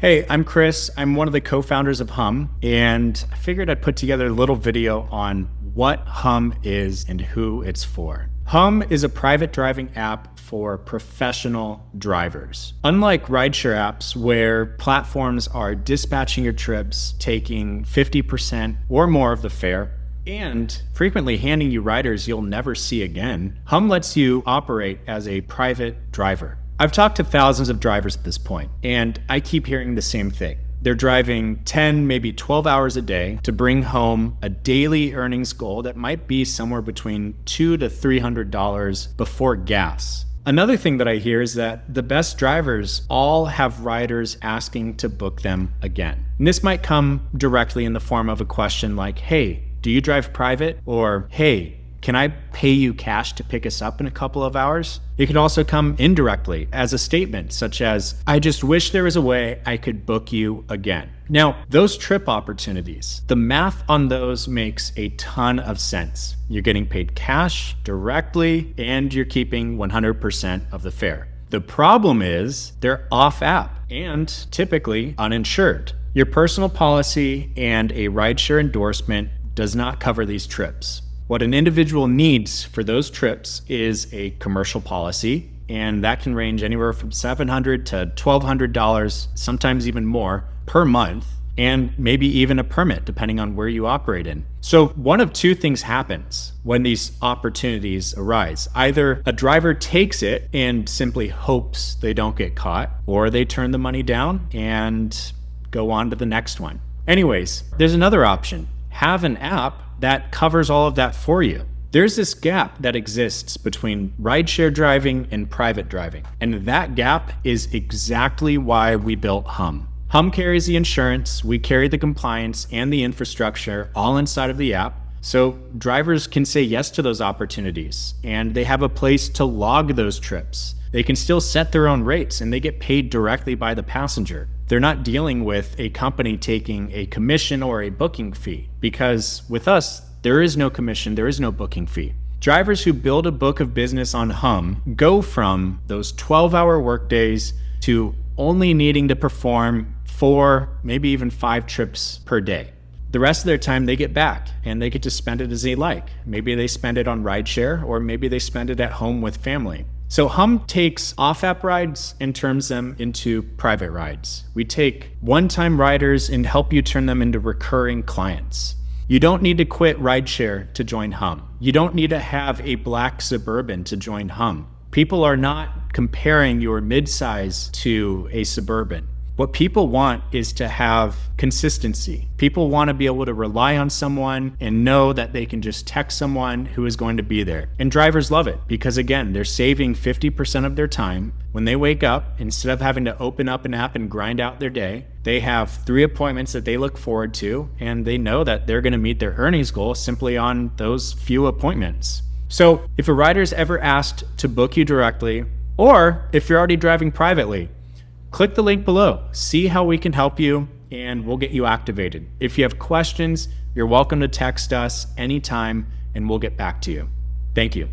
Hey, I'm Chris. I'm one of the co-founders of Hum, and I figured I'd put together a little video on what Hum is and who it's for. Hum is a private driving app for professional drivers. Unlike rideshare apps where platforms are dispatching your trips, taking 50% or more of the fare, and frequently handing you riders you'll never see again, Hum lets you operate as a private driver. I've talked to thousands of drivers at this point, and I keep hearing the same thing. They're driving 10, maybe 12 hours a day to bring home a daily earnings goal that might be somewhere between $200 to $300 before gas. Another thing that I hear is that the best drivers all have riders asking to book them again. And this might come directly in the form of a question like, hey, do you drive private? Or, hey, can I pay you cash to pick us up in a couple of hours? It could also come indirectly as a statement such as, I just wish there was a way I could book you again. Now, those trip opportunities, the math on those makes a ton of sense. You're getting paid cash directly and you're keeping 100% of the fare. The problem is they're off app and typically uninsured. Your personal policy and a rideshare endorsement does not cover these trips. What an individual needs for those trips is a commercial policy, and that can range anywhere from $700 to $1,200, sometimes even more, per month, and maybe even a permit, depending on where you operate in. So one of two things happens when these opportunities arise. Either a driver takes it and simply hopes they don't get caught, or they turn the money down and go on to the next one. Anyways, there's another option. Have an app that covers all of that for you. There's this gap that exists between rideshare driving and private driving, and that gap is exactly why we built Hum. Hum carries the insurance, we carry the compliance and the infrastructure all inside of the app, so drivers can say yes to those opportunities, and they have a place to log those trips. They can still set their own rates, and they get paid directly by the passenger. They're not dealing with a company taking a commission or a booking fee, because with us, there is no commission, there is no booking fee. Drivers who build a book of business on Hum go from those 12-hour workdays to only needing to perform 4, maybe even 5 trips per day. The rest of their time they get back and they get to spend it as they like. Maybe they spend it on rideshare, or maybe they spend it at home with family. So Hum takes off-app rides and turns them into private rides. We take one-time riders and help you turn them into recurring clients. You don't need to quit rideshare to join Hum. You don't need to have a black Suburban to join Hum. People are not comparing your midsize to a Suburban. What people want is to have consistency. People want to be able to rely on someone and know that they can just text someone who is going to be there. And drivers love it because, again, they're saving 50% of their time. When they wake up, instead of having to open up an app and grind out their day, they have 3 appointments that they look forward to, and they know that they're going to meet their earnings goal simply on those few appointments. So if a rider's ever asked to book you directly, or if you're already driving privately, click the link below, see how we can help you, and we'll get you activated. If you have questions, you're welcome to text us anytime, and we'll get back to you. Thank you.